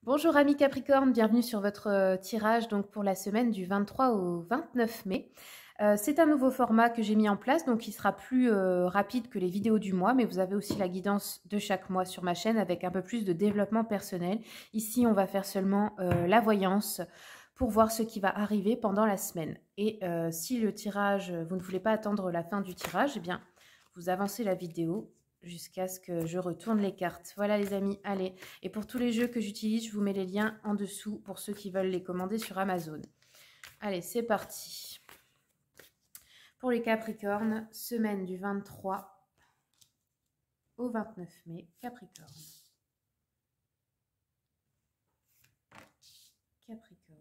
Bonjour amis Capricorne, bienvenue sur votre tirage donc pour la semaine du 23 au 29 mai. C'est un nouveau format que j'ai mis en place, donc il sera plus rapide que les vidéos du mois, mais vous avez aussi la guidance de chaque mois sur ma chaîne avec un peu plus de développement personnel. Ici, on va faire seulement la voyance pour voir ce qui va arriver pendant la semaine. Et si le tirage, vous ne voulez pas attendre la fin du tirage, eh bien, vous avancez la vidéo jusqu'à ce que je retourne les cartes. Voilà les amis, allez. Et pour tous les jeux que j'utilise, je vous mets les liens en dessous pour ceux qui veulent les commander sur Amazon. Allez, c'est parti. Pour les Capricornes, semaine du 23 au 29 mai, Capricorne. Capricorne.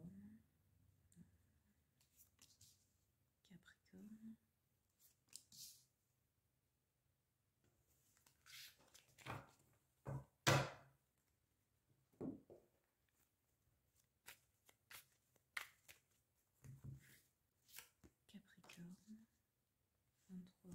Capricorne. Capricorne. 23 au 29. Capricorne.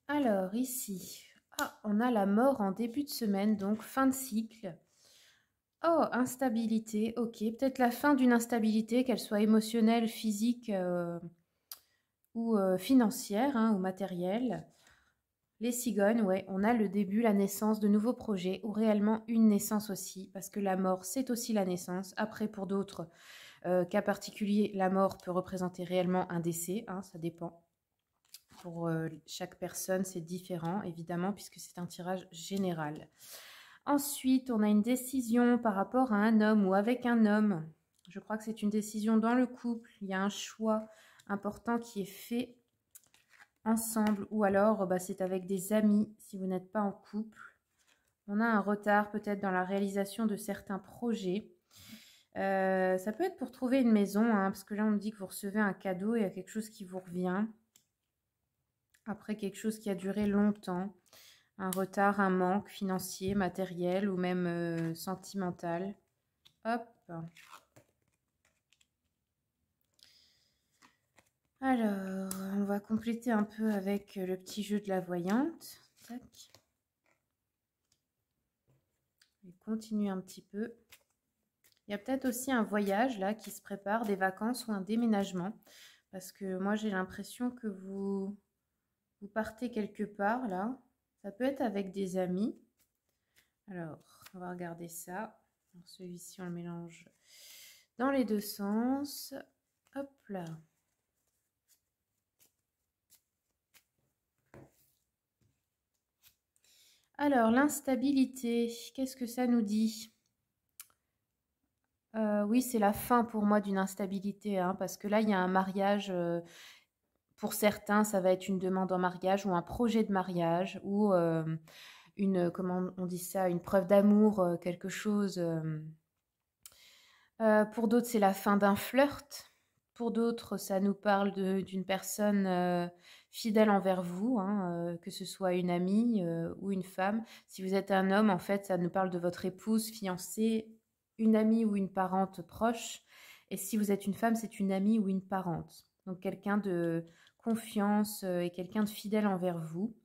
Alors, ici, on a la mort en début de semaine, donc fin de cycle. Oh, instabilité, ok. Peut-être la fin d'une instabilité, qu'elle soit émotionnelle, physique ou financière ou matérielle. Les cigognes, ouais, on a le début, la naissance de nouveaux projets ou réellement une naissance aussi, parce que la mort, c'est aussi la naissance. Après, pour d'autres cas particuliers, la mort peut représenter réellement un décès, ça dépend. Pour chaque personne, c'est différent, évidemment, puisque c'est un tirage général. Ensuite, on a une décision par rapport à un homme ou avec un homme. Je crois que c'est une décision dans le couple. Il y a un choix important qui est fait ensemble ou alors c'est avec des amis si vous n'êtes pas en couple. On a un retard peut-être dans la réalisation de certains projets. Ça peut être pour trouver une maison, parce que là on me dit que vous recevez un cadeau et il y a quelque chose qui vous revient. Après quelque chose qui a duré longtemps. Un retard, un manque financier, matériel ou même sentimental. Hop. Alors, on va compléter un peu avec le petit jeu de la voyante. Tac. Je vais continuer un petit peu. Il y a peut-être aussi un voyage là qui se prépare, des vacances ou un déménagement. Parce que moi, j'ai l'impression que vous partez quelque part là. Ça peut être avec des amis. Alors, on va regarder ça. Celui-ci, on le mélange dans les deux sens. Hop là. Alors, l'instabilité, qu'est-ce que ça nous dit? Oui, c'est la fin pour moi d'une instabilité, parce que là, il y a un mariage. Pour certains, ça va être une demande en mariage ou un projet de mariage ou comment on dit ça, une preuve d'amour, quelque chose. Pour d'autres, c'est la fin d'un flirt. Pour d'autres, ça nous parle d'une personne fidèle envers vous, que ce soit une amie ou une femme. Si vous êtes un homme, en fait, ça nous parle de votre épouse, fiancée, une amie ou une parente proche. Et si vous êtes une femme, c'est une amie ou une parente. Donc quelqu'un de confiance et quelqu'un de fidèle envers vous.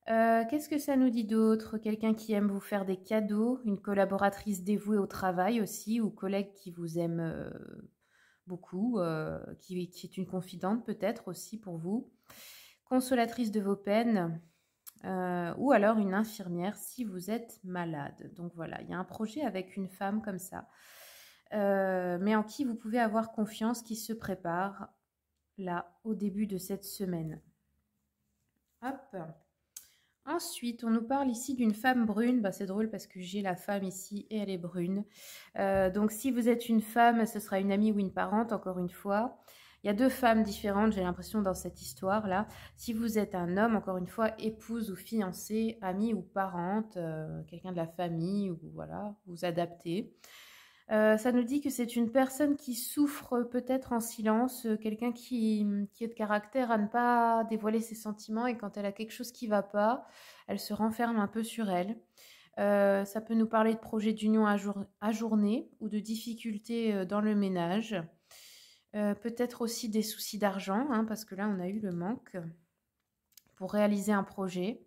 Qu'est-ce que ça nous dit d'autre? Quelqu'un qui aime vous faire des cadeaux, une collaboratrice dévouée au travail aussi, ou collègue qui vous aime beaucoup, qui est une confidente peut-être aussi pour vous. Consolatrice de vos peines, ou alors une infirmière si vous êtes malade. Donc voilà, il y a un projet avec une femme comme ça, mais en qui vous pouvez avoir confiance, qui se prépare là au début de cette semaine. Hop. Ensuite, on nous parle ici d'une femme brune. C'est drôle parce que j'ai la femme ici et elle est brune. Donc, si vous êtes une femme, ce sera une amie ou une parente, encore une fois. Il y a deux femmes différentes, j'ai l'impression, dans cette histoire-là. Si vous êtes un homme, encore une fois, épouse ou fiancé, ami ou parente, quelqu'un de la famille, ou voilà, vous adaptez. Ça nous dit que c'est une personne qui souffre peut-être en silence, quelqu'un qui est de caractère à ne pas dévoiler ses sentiments et quand elle a quelque chose qui ne va pas, elle se renferme un peu sur elle. Ça peut nous parler de projets d'union ajournés ou de difficultés dans le ménage. Peut-être aussi des soucis d'argent, hein, parce que là on a eu le manque pour réaliser un projet.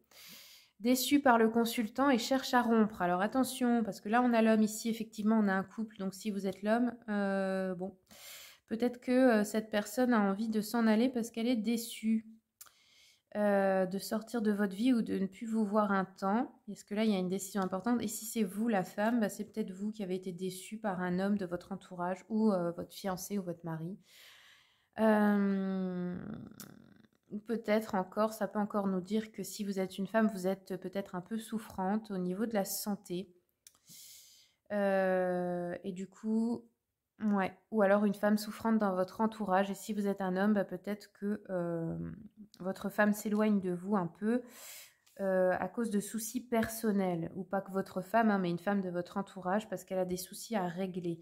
Déçu par le consultant et cherche à rompre. Alors attention, parce que là on a l'homme ici, effectivement on a un couple, donc si vous êtes l'homme, bon, peut-être que cette personne a envie de s'en aller parce qu'elle est déçue de sortir de votre vie ou de ne plus vous voir un temps. Est-ce que là il y a une décision importante? Et si c'est vous la femme, bah, c'est peut-être vous qui avez été déçue par un homme de votre entourage ou votre fiancé ou votre mari. Ou peut-être encore, ça peut encore nous dire que si vous êtes une femme, vous êtes peut-être un peu souffrante au niveau de la santé. Et du coup, ouais. Ou alors une femme souffrante dans votre entourage. Et si vous êtes un homme, bah, peut-être que votre femme s'éloigne de vous un peu à cause de soucis personnels. Ou pas que votre femme, hein, mais une femme de votre entourage parce qu'elle a des soucis à régler.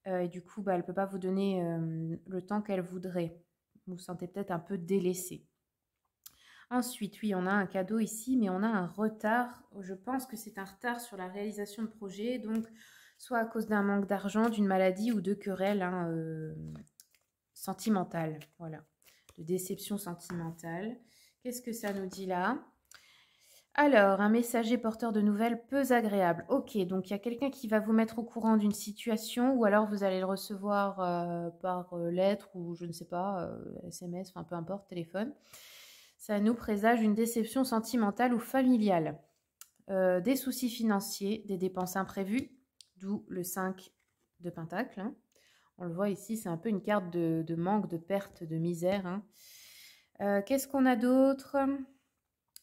Et du coup, bah, elle ne peut pas vous donner le temps qu'elle voudrait. Vous vous sentez peut-être un peu délaissé. Ensuite, oui, on a un cadeau ici, mais on a un retard. Je pense que c'est un retard sur la réalisation de projet, donc soit à cause d'un manque d'argent, d'une maladie ou de querelles hein, sentimentales. Voilà, de déception sentimentale. Qu'est-ce que ça nous dit là? Alors, un messager porteur de nouvelles peu agréable. Ok, donc il y a quelqu'un qui va vous mettre au courant d'une situation ou alors vous allez le recevoir par lettre ou je ne sais pas, SMS, enfin peu importe, téléphone. Ça nous présage une déception sentimentale ou familiale. Des soucis financiers, des dépenses imprévues, d'où le 5 de Pentacle. Hein. On le voit ici, c'est un peu une carte de manque, de perte, de misère. Hein. Qu'est-ce qu'on a d'autre ?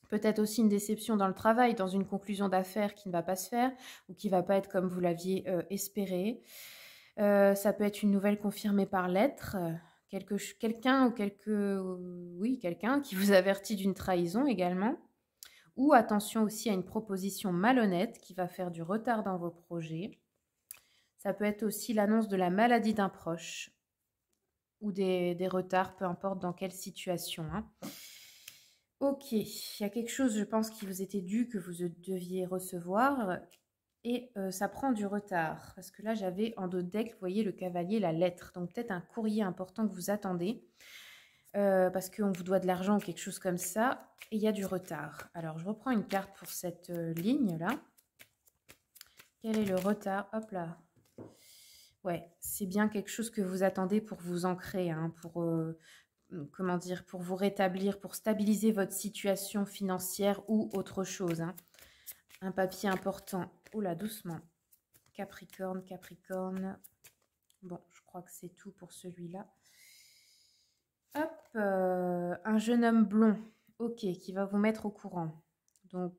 Peut-être aussi une déception dans le travail, dans une conclusion d'affaires qui ne va pas se faire ou qui ne va pas être comme vous l'aviez espéré. Ça peut être une nouvelle confirmée par lettre, quelqu'un ou quelqu'un qui vous avertit d'une trahison également. Ou attention aussi à une proposition malhonnête qui va faire du retard dans vos projets. Ça peut être aussi l'annonce de la maladie d'un proche ou des retards, peu importe dans quelle situation. Hein. Ok, il y a quelque chose, je pense, qui vous était dû, que vous deviez recevoir, et ça prend du retard. Parce que là, j'avais en dos de deck, vous voyez, le cavalier, la lettre. Donc peut-être un courrier important que vous attendez, parce qu'on vous doit de l'argent ou quelque chose comme ça, et il y a du retard. Alors, je reprends une carte pour cette ligne-là. Quel est le retard? Hop là. Ouais, c'est bien quelque chose que vous attendez pour vous ancrer, hein, pour... comment dire, pour vous rétablir, pour stabiliser votre situation financière ou autre chose. Hein. Un papier important. Oula, doucement. Capricorne, Capricorne. Bon, je crois que c'est tout pour celui-là. Hop, un jeune homme blond. Ok, qui va vous mettre au courant. Donc,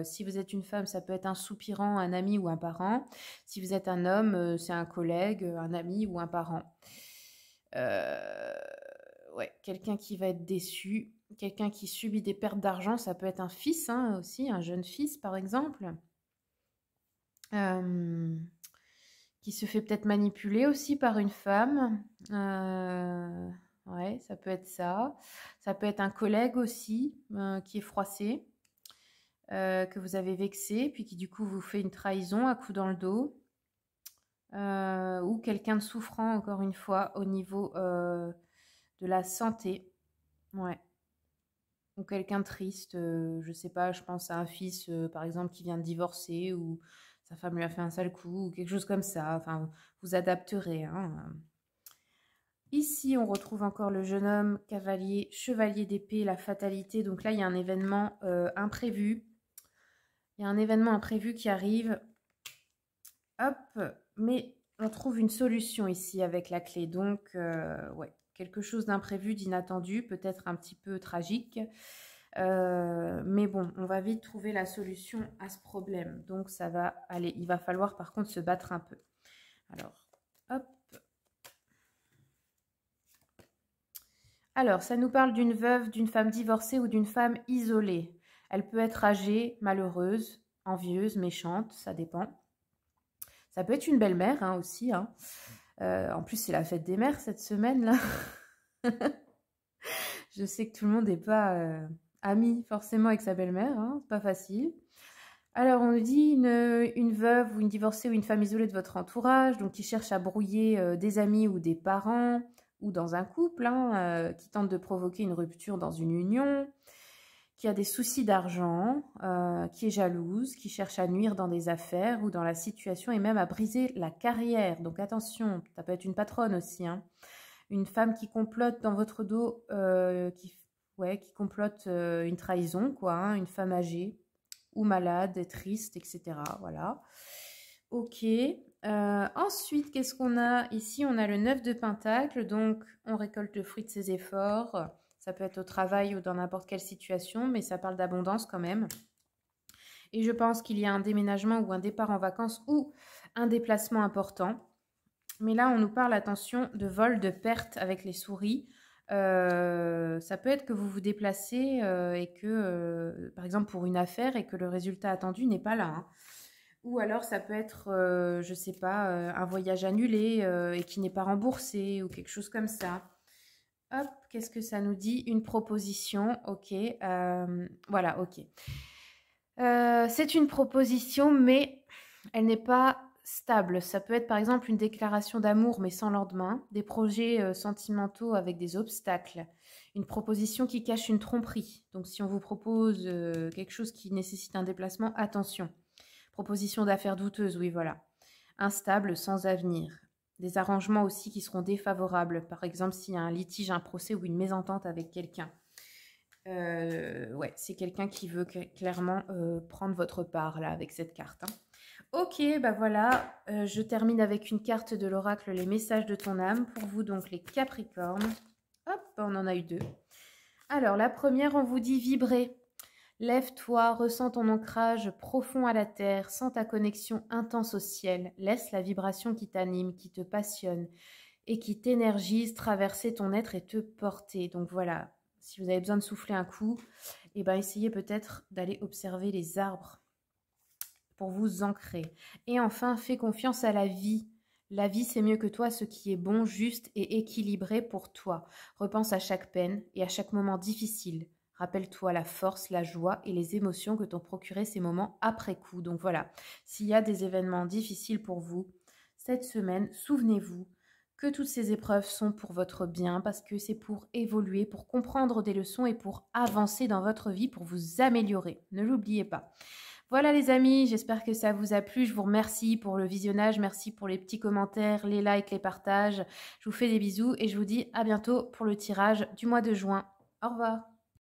si vous êtes une femme, ça peut être un soupirant, un ami ou un parent. Si vous êtes un homme, c'est un collègue, un ami ou un parent. Ouais, quelqu'un qui va être déçu, quelqu'un qui subit des pertes d'argent, ça peut être un fils hein, aussi, un jeune fils par exemple, qui se fait peut-être manipuler aussi par une femme. Ouais, ça peut être ça. Ça peut être un collègue aussi qui est froissé, que vous avez vexé, puis qui du coup vous fait une trahison, un coup dans le dos. Ou quelqu'un de souffrant, encore une fois, au niveau de la santé. Ouais. Ou quelqu'un de triste, je sais pas, je pense à un fils, par exemple, qui vient de divorcer, ou sa femme lui a fait un sale coup, ou quelque chose comme ça. Enfin, vous adapterez. Hein. Ici, on retrouve encore le jeune homme, cavalier, chevalier d'épée, la fatalité. Donc là, il y a un événement imprévu. Il y a un événement imprévu qui arrive. Hop, mais on trouve une solution ici avec la clé. Donc, ouais, quelque chose d'imprévu, d'inattendu, peut-être un petit peu tragique. Mais bon, on va vite trouver la solution à ce problème. Donc, ça va aller. Il va falloir par contre se battre un peu. Alors, hop. Alors, ça nous parle d'une veuve, d'une femme divorcée ou d'une femme isolée. Elle peut être âgée, malheureuse, envieuse, méchante, ça dépend. Ça peut être une belle-mère hein, aussi. Hein. En plus, c'est la fête des mères cette semaine-là. Je sais que tout le monde n'est pas ami forcément avec sa belle-mère, hein, c'est pas facile. Alors, on nous dit une veuve ou une divorcée ou une femme isolée de votre entourage, donc qui cherche à brouiller des amis ou des parents, ou dans un couple, hein, qui tente de provoquer une rupture dans une union, qui a des soucis d'argent, qui est jalouse, qui cherche à nuire dans des affaires ou dans la situation et même à briser la carrière. Donc attention, ça peut être une patronne aussi, hein. Une femme qui complote dans votre dos, qui complote une trahison, quoi, hein, une femme âgée ou malade, triste, etc. Voilà. Ok. Ensuite, qu'est-ce qu'on a ici? On a le 9 de Pentacle, donc on récolte le fruit de ses efforts. Ça peut être au travail ou dans n'importe quelle situation, mais ça parle d'abondance quand même. Et je pense qu'il y a un déménagement ou un départ en vacances ou un déplacement important. Mais là, on nous parle, attention, de vol, de perte avec les souris. Ça peut être que vous vous déplacez et que, par exemple, pour une affaire et que le résultat attendu n'est pas là. Hein. Ou alors, ça peut être, je ne sais pas, un voyage annulé et qui n'est pas remboursé ou quelque chose comme ça. Hop, qu'est-ce que ça nous dit? Une proposition, ok. Voilà, ok. C'est une proposition, mais elle n'est pas stable. Ça peut être par exemple une déclaration d'amour, mais sans lendemain, des projets sentimentaux avec des obstacles, une proposition qui cache une tromperie. Donc si on vous propose quelque chose qui nécessite un déplacement, attention. Proposition d'affaires douteuse, oui, voilà. Instable, sans avenir. Des arrangements aussi qui seront défavorables. Par exemple, s'il y a un litige, un procès ou une mésentente avec quelqu'un. Ouais, c'est quelqu'un qui veut clairement prendre votre part là avec cette carte. Hein. Ok, bah voilà, je termine avec une carte de l'oracle, les messages de ton âme. Pour vous donc les Capricornes. Hop, on en a eu deux. Alors la première, on vous dit vibrer. Lève-toi, ressens ton ancrage profond à la terre, sens ta connexion intense au ciel. Laisse la vibration qui t'anime, qui te passionne et qui t'énergise traverser ton être et te porter. Donc voilà, si vous avez besoin de souffler un coup, eh ben essayez peut-être d'aller observer les arbres pour vous ancrer. Et enfin, fais confiance à la vie. La vie, c'est mieux que toi, ce qui est bon, juste et équilibré pour toi. Repense à chaque peine et à chaque moment difficile. Rappelle-toi la force, la joie et les émotions que t'ont procuré ces moments après coup. Donc voilà, s'il y a des événements difficiles pour vous cette semaine, souvenez-vous que toutes ces épreuves sont pour votre bien, parce que c'est pour évoluer, pour comprendre des leçons et pour avancer dans votre vie, pour vous améliorer. Ne l'oubliez pas. Voilà les amis, j'espère que ça vous a plu. Je vous remercie pour le visionnage, merci pour les petits commentaires, les likes, les partages. Je vous fais des bisous et je vous dis à bientôt pour le tirage du mois de juin. Au revoir.